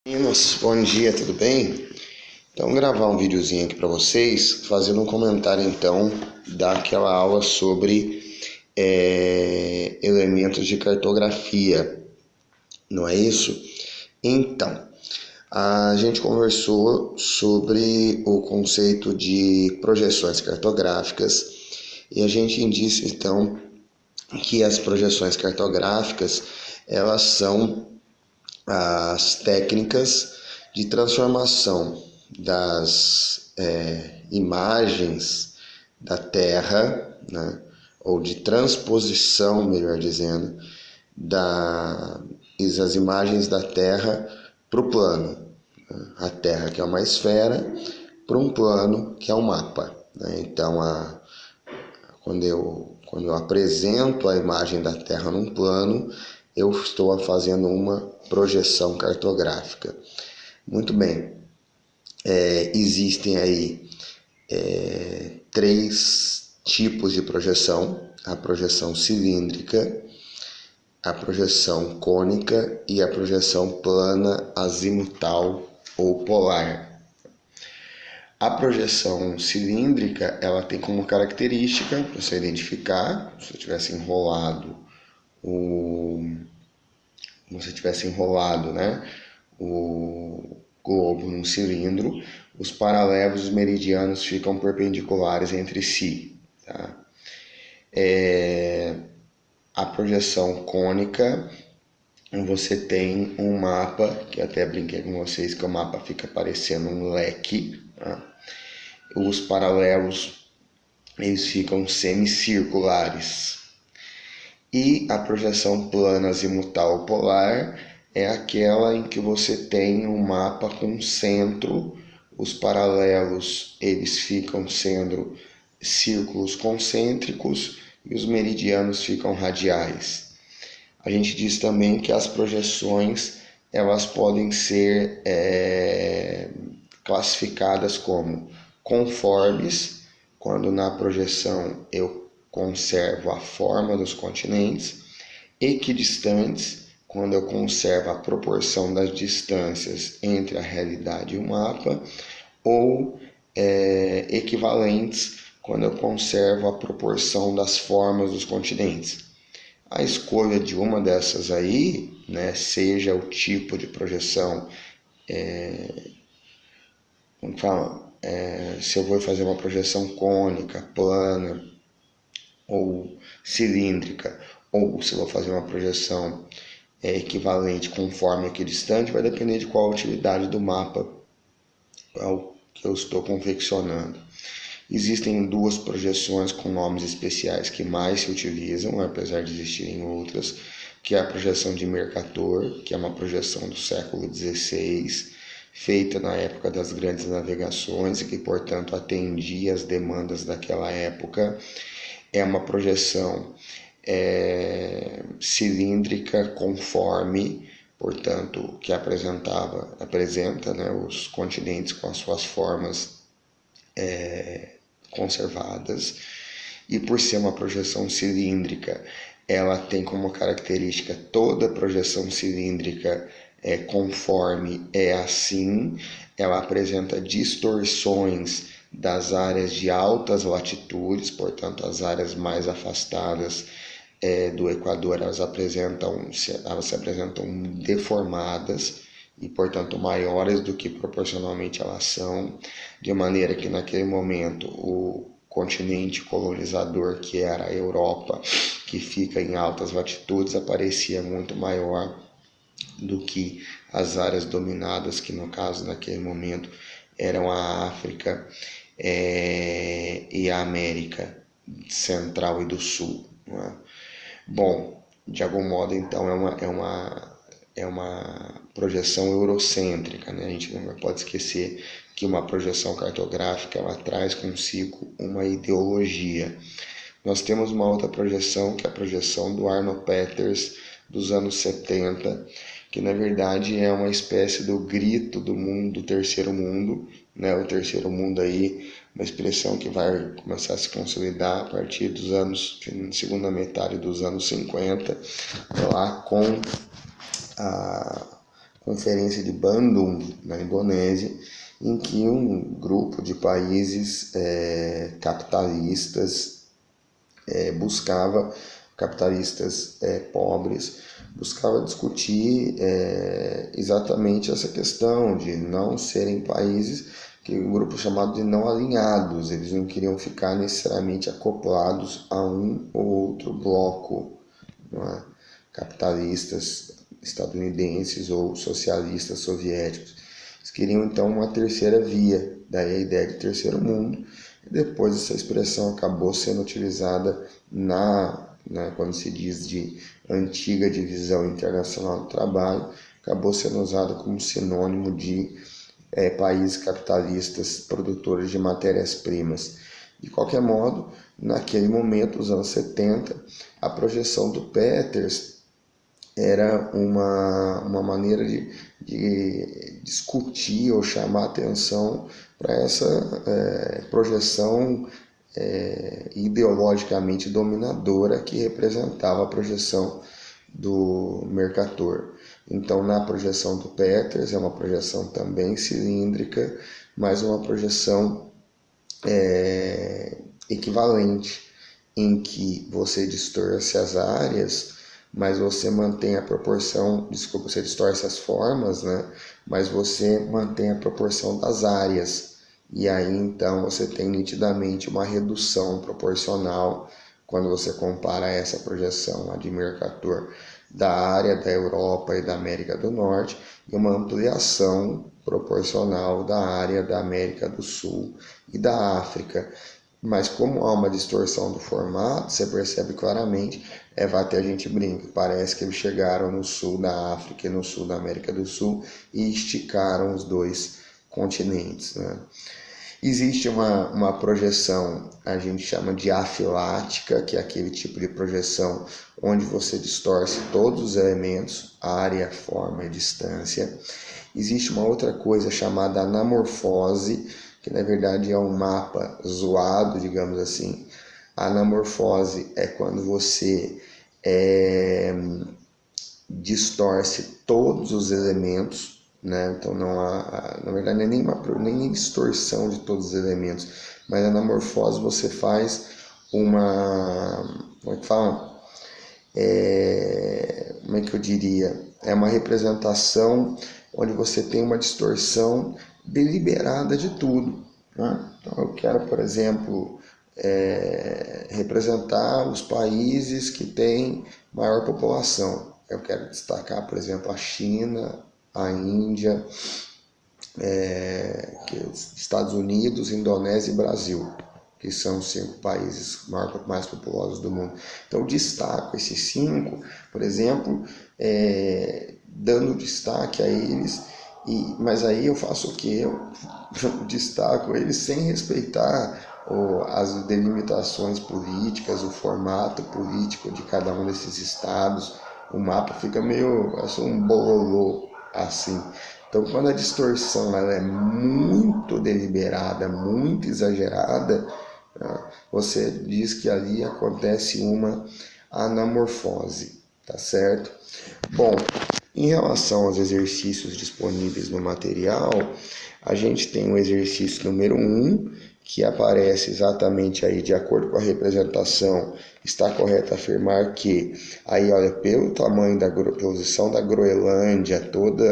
Meninos, bom dia, tudo bem? Então, gravar um videozinho aqui para vocês, fazendo um comentário então daquela aula sobre elementos de cartografia, não é isso? Então, a gente conversou sobre o conceito de projeções cartográficas e a gente disse então que as projeções cartográficas elas são as técnicas de transformação das imagens da Terra, né, ou de transposição, melhor dizendo, das imagens da Terra para o plano. A Terra, que é uma esfera, para um plano, que é um mapa. Né? Então, quando eu apresento a imagem da Terra num plano, eu estou fazendo uma projeção cartográfica. Muito bem, existem aí três tipos de projeção: a projeção cilíndrica, a projeção cônica e a projeção plana, azimutal ou polar. A projeção cilíndrica, ela tem como característica, para você identificar, se eu tivesse enrolado né, o globo num cilindro, os paralelos e os meridianos ficam perpendiculares entre si. Tá? A projeção cônica, você tem um mapa, que até brinquei com vocês que o mapa fica parecendo um leque. Tá? Os paralelos, eles ficam semicirculares. E a projeção plana azimutal polar é aquela em que você tem um mapa com centro, os paralelos eles ficam sendo círculos concêntricos e os meridianos ficam radiais. A gente diz também que as projeções elas podem ser classificadas como conformes, quando na projeção eu conservo a forma dos continentes, equidistantes, quando eu conservo a proporção das distâncias entre a realidade e o mapa, ou equivalentes, quando eu conservo a proporção das formas dos continentes. A escolha de uma dessas aí, né, seja o tipo de projeção, se eu vou fazer uma projeção cônica, plana ou cilíndrica, ou se eu vou fazer uma projeção equivalente conforme equidistante, vai depender de qual a utilidade do mapa ao que eu estou confeccionando. Existem duas projeções com nomes especiais que mais se utilizam, apesar de existirem outras, que é a projeção de Mercator, que é uma projeção do século XVI, feita na época das grandes navegações e que, portanto, atendia às demandas daquela época. É uma projeção cilíndrica conforme, portanto, que apresenta, né, os continentes com as suas formas conservadas, e por ser uma projeção cilíndrica, ela tem como característica toda projeção cilíndrica conforme é assim, ela apresenta distorções das áreas de altas latitudes, portanto as áreas mais afastadas do Equador elas se apresentam deformadas e, portanto, maiores do que proporcionalmente elas são, de maneira que naquele momento o continente colonizador, que era a Europa, que fica em altas latitudes, aparecia muito maior do que as áreas dominadas, que no caso naquele momento eram a África e a América Central e do Sul. Não é? Bom, de algum modo então é uma projeção eurocêntrica, né? A gente não pode esquecer que uma projeção cartográfica ela traz consigo uma ideologia. Nós temos uma outra projeção, que é a projeção do Arno Peters, dos anos 70, que na verdade é uma espécie do grito do mundo, do terceiro mundo, né? O terceiro mundo aí, uma expressão que vai começar a se consolidar a partir dos anos, segunda metade dos anos 50, lá com Conferência de Bandung, na Indonésia, em que um grupo de países capitalistas buscava, capitalistas pobres, buscava discutir exatamente essa questão de não serem países, que um grupo chamado de não alinhados, eles não queriam ficar necessariamente acoplados a um ou outro bloco, não é? Capitalistas estadunidenses ou socialistas soviéticos. Eles queriam então uma terceira via, daí a ideia de terceiro mundo, e depois essa expressão acabou sendo utilizada quando se diz de antiga divisão internacional do trabalho, acabou sendo usada como sinônimo de países capitalistas produtores de matérias-primas. De qualquer modo, naquele momento, nos anos 70, a projeção do Peters era uma maneira de discutir ou chamar atenção para essa projeção ideologicamente dominadora que representava a projeção do Mercator. Então, na projeção do Peters, é uma projeção também cilíndrica, mas uma projeção equivalente, em que você distorce as áreas, mas você mantém a proporção, desculpa, você distorce as formas, né? Mas você mantém a proporção das áreas. E aí, então, você tem nitidamente uma redução proporcional quando você compara essa projeção, a de Mercator, da área da Europa e da América do Norte, e uma ampliação proporcional da área da América do Sul e da África. Mas como há uma distorção do formato, você percebe claramente, vai até a gente brinca, parece que eles chegaram no sul da África e no sul da América do Sul e esticaram os dois continentes, né? Existe uma projeção, a gente chama de afilática, que é aquele tipo de projeção onde você distorce todos os elementos, área, forma e distância. Existe uma outra coisa chamada anamorfose, que na verdade é um mapa zoado, digamos assim. A anamorfose é quando você distorce todos os elementos, né? Então não há, na verdade, nem distorção de todos os elementos, mas a anamorfose você faz como é que fala? Como é que eu diria? É uma representação onde você tem uma distorção deliberada de tudo, né? Então eu quero, por exemplo, representar os países que têm maior população. Eu quero destacar, por exemplo, a China, a Índia, os Estados Unidos, Indonésia e Brasil, que são os 5 países mais populosos do mundo. Então, eu destaco esses 5, por exemplo, dando destaque a eles, mas aí eu faço o quê? Eu destaco eles sem respeitar as delimitações políticas, o formato político de cada um desses estados. O mapa fica meio um bololô assim. Então, quando a distorção ela é muito deliberada, muito exagerada, você diz que ali acontece uma anamorfose, tá certo? Bom, em relação aos exercícios disponíveis no material, a gente tem o exercício número 1, que aparece exatamente aí de acordo com a representação. Está correto afirmar que, aí olha, pelo tamanho da posição da Groenlândia, toda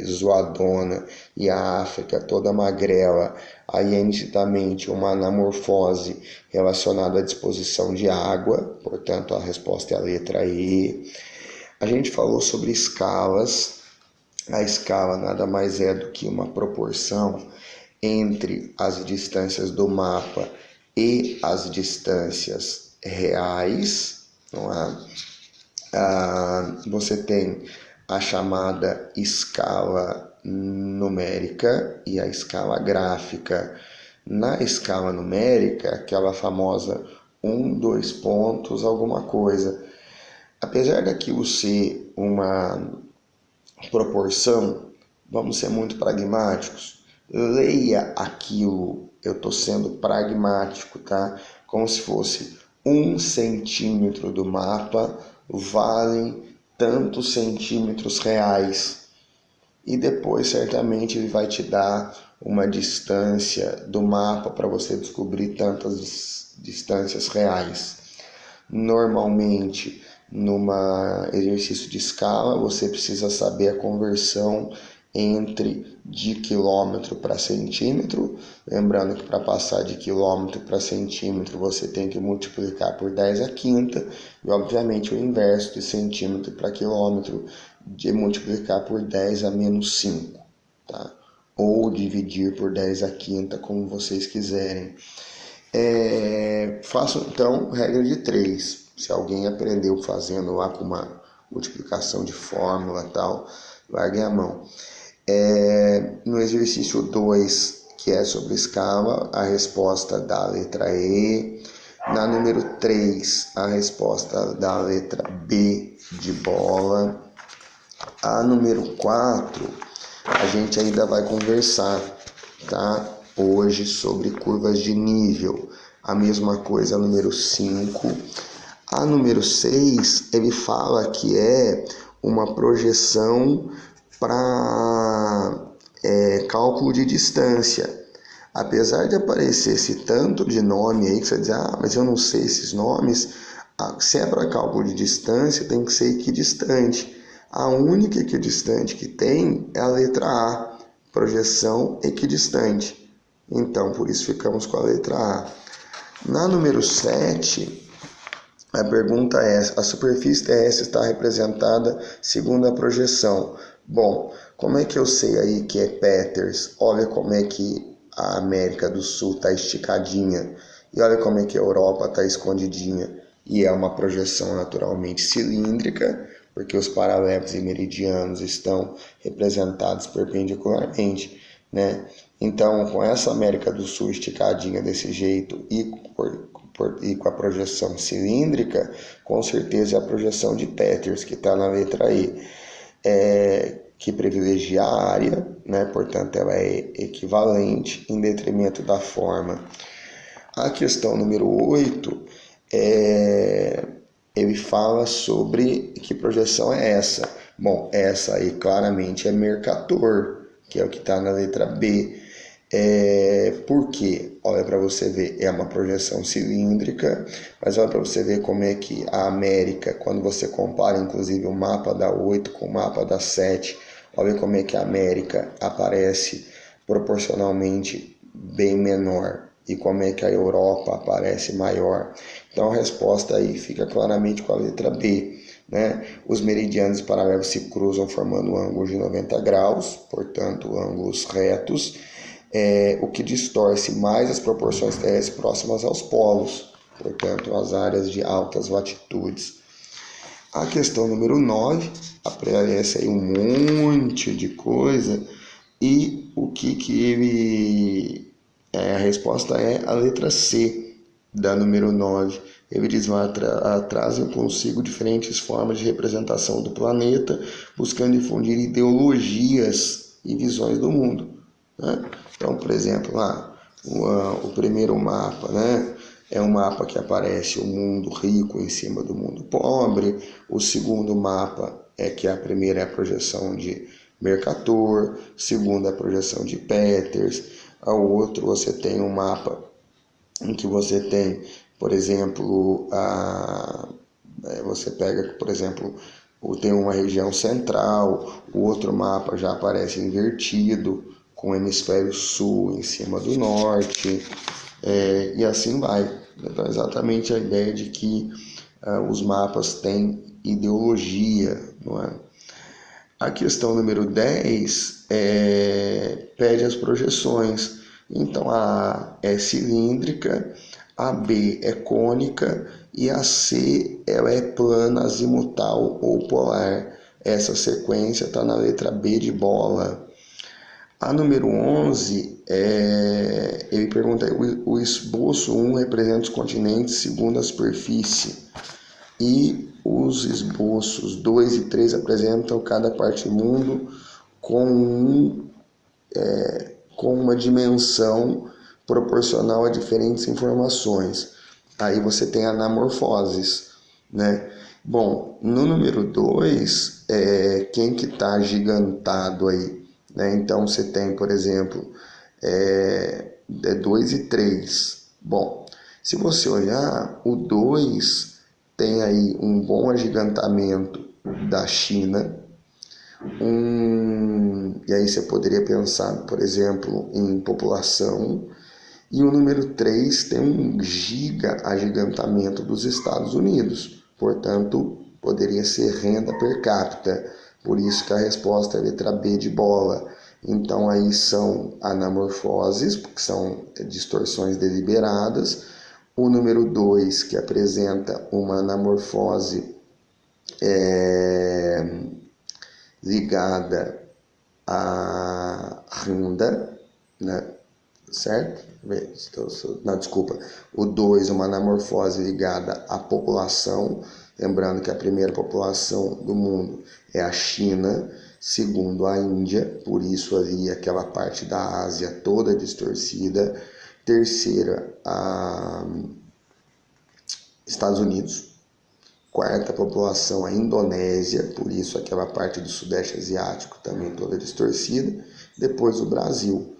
zoadona, e a África toda magrela, aí é nitidamente uma anamorfose relacionada à disposição de água, portanto a resposta é a letra E. A gente falou sobre escalas. A escala nada mais é do que uma proporção entre as distâncias do mapa e as distâncias reais, não é? Você tem a chamada escala numérica e a escala gráfica. Na escala numérica, aquela famosa 1, 2 pontos, alguma coisa. Apesar daquilo ser uma proporção, vamos ser muito pragmáticos. Leia aquilo, eu estou sendo pragmático, tá? Como se fosse 1 centímetro do mapa vale tantos centímetros reais. e depois certamente ele vai te dar uma distância do mapa para você descobrir tantas distâncias reais. Normalmente, numa exercício de escala, você precisa saber a conversão entre de quilômetro para centímetro, lembrando que para passar de quilômetro para centímetro você tem que multiplicar por 10 a quinta, e obviamente o inverso de centímetro para quilômetro de multiplicar por 10 a menos 5, tá? Ou dividir por 10 a quinta, como vocês quiserem. Faço então regra de 3. Se alguém aprendeu fazendo lá com uma multiplicação de fórmula e tal, larguem a mão. No exercício 2, que é sobre escala, a resposta da letra E. Na número 3, a resposta da letra B de bola. A número 4, a gente ainda vai conversar, tá? Hoje sobre curvas de nível. A mesma coisa a número 5. A número 6, ele fala que é uma projeção para cálculo de distância. Apesar de aparecer esse tanto de nome aí, que você diz, mas eu não sei esses nomes, se é para cálculo de distância, tem que ser equidistante. A única equidistante que tem é a letra A, projeção equidistante. Então, por isso ficamos com a letra A. Na número 7, a pergunta é: a superfície terrestre está representada segundo a projeção. Bom, como é que eu sei aí que é Peters? Olha como é que a América do Sul está esticadinha. E olha como é que a Europa está escondidinha. E é uma projeção naturalmente cilíndrica, porque os paralelos e meridianos estão representados perpendicularmente, né? Então, com essa América do Sul esticadinha desse jeito e com a projeção cilíndrica, com certeza é a projeção de Peters, que está na letra E, que privilegia a área, né? Portanto, ela é equivalente em detrimento da forma. A questão número 8, ele fala sobre que projeção é essa. Bom, essa aí claramente é Mercator, que é o que está na letra B. Por quê? Olha para você ver, é uma projeção cilíndrica, mas olha para você ver como é que a América, quando você compara inclusive o mapa da 8 com o mapa da 7, olha como é que a América aparece proporcionalmente bem menor e como é que a Europa aparece maior. Então a resposta aí fica claramente com a letra B, né? Os meridianos e paralelos se cruzam formando ângulos de 90 graus, portanto ângulos retos, o que distorce mais as proporções terrestres próximas aos polos, portanto as áreas de altas latitudes. A questão número 9 aparece aí um monte de coisa e o que ele... a resposta é a letra C da número 9. Ele diz lá, trazem consigo diferentes formas de representação do planeta, buscando difundir ideologias e visões do mundo, né? Então, por exemplo, lá, o primeiro mapa, né? É um mapa que aparece o mundo rico em cima do mundo pobre. O segundo mapa que a primeira é a projeção de Mercator, segunda é a projeção de Peters. Ao outro você tem um mapa em que você tem, por exemplo, você pega, por exemplo, tem uma região central, o outro mapa já aparece invertido, com o hemisfério sul em cima do norte, e assim vai. Então, exatamente a ideia de que os mapas têm ideologia, não é? A questão número 10 pede as projeções. Então, a A é cilíndrica, a B é cônica e a C ela é plana, azimutal ou polar. Essa sequência está na letra B de bola. A número 11, ele pergunta, o esboço 1 representa os continentes segundo a superfície e os esboços 2 e 3 apresentam cada parte do mundo com uma dimensão proporcional a diferentes informações. Aí você tem anamorfoses, né? Bom, no número 2, quem que está agigantado aí? Né? Então, você tem, por exemplo, 2 e 3. Bom, se você olhar, o 2 tem aí um bom agigantamento da China, e aí você poderia pensar, por exemplo, em população, e o número 3 tem um giga agigantamento dos Estados Unidos, portanto, poderia ser renda per capita, por isso que a resposta é a letra B de bola. Então, aí são anamorfoses, que são distorções deliberadas. O número 2, que apresenta uma anamorfose ligada à renda, né? Certo? Não, desculpa. O 2, uma anamorfose ligada à população. Lembrando que a primeira população do mundo é a China, segundo a Índia, por isso ali aquela parte da Ásia toda distorcida. Terceira, a Estados Unidos. Quarta população, a Indonésia, por isso aquela parte do Sudeste Asiático também toda distorcida. Depois o Brasil.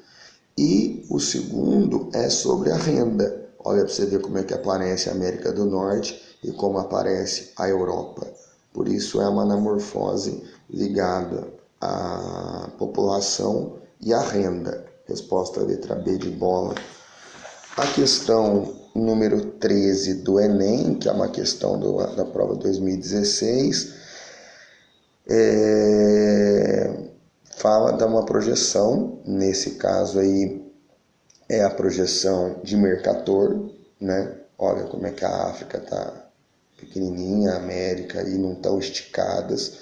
E o segundo é sobre a renda. Olha para você ver como é que aparece a América do Norte e como aparece a Europa. Por isso é uma anamorfose ligada à população e à renda. Resposta letra B de bola. A questão número 13 do Enem, que é uma questão da prova 2016, fala de uma projeção, nesse caso aí é a projeção de Mercator, né? Olha como é que a África está pequenininha, a América aí não tão esticadas,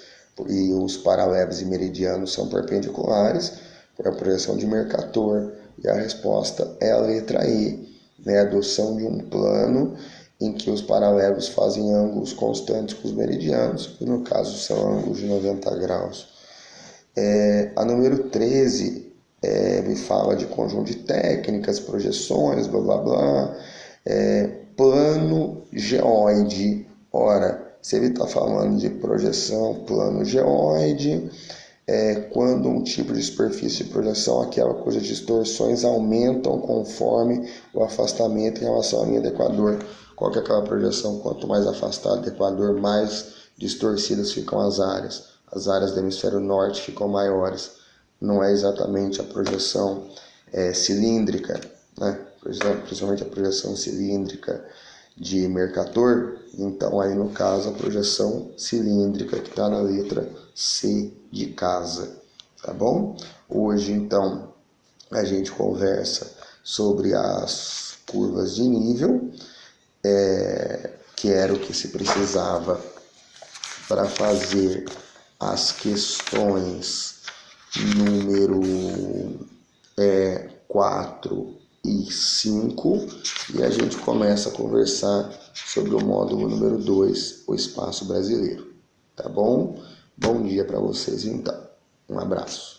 e os paralelos e meridianos são perpendiculares, por a projeção de Mercator, e a resposta é a letra E, né? A adoção de um plano em que os paralelos fazem ângulos constantes com os meridianos, e no caso são ângulos de 90 graus. A número 13 me fala de conjunto de técnicas, projeções, blá blá blá. Plano geoide. Ora, se ele está falando de projeção, plano geoide, quando um tipo de superfície de projeção, aquela cujas distorções aumentam conforme o afastamento em relação à linha do Equador. Qual que é aquela projeção? Quanto mais afastado do Equador, mais distorcidas ficam as áreas. As áreas do hemisfério norte ficam maiores. Não é exatamente a projeção cilíndrica, né? Principalmente a projeção cilíndrica de Mercator. Então, aí no caso, a projeção cilíndrica que está na letra C de casa, tá bom? Hoje, então, a gente conversa sobre as curvas de nível, que era o que se precisava para fazer as questões número 4 e 5, e a gente começa a conversar sobre o módulo número 2, o espaço brasileiro, tá bom? Bom dia para vocês então, um abraço.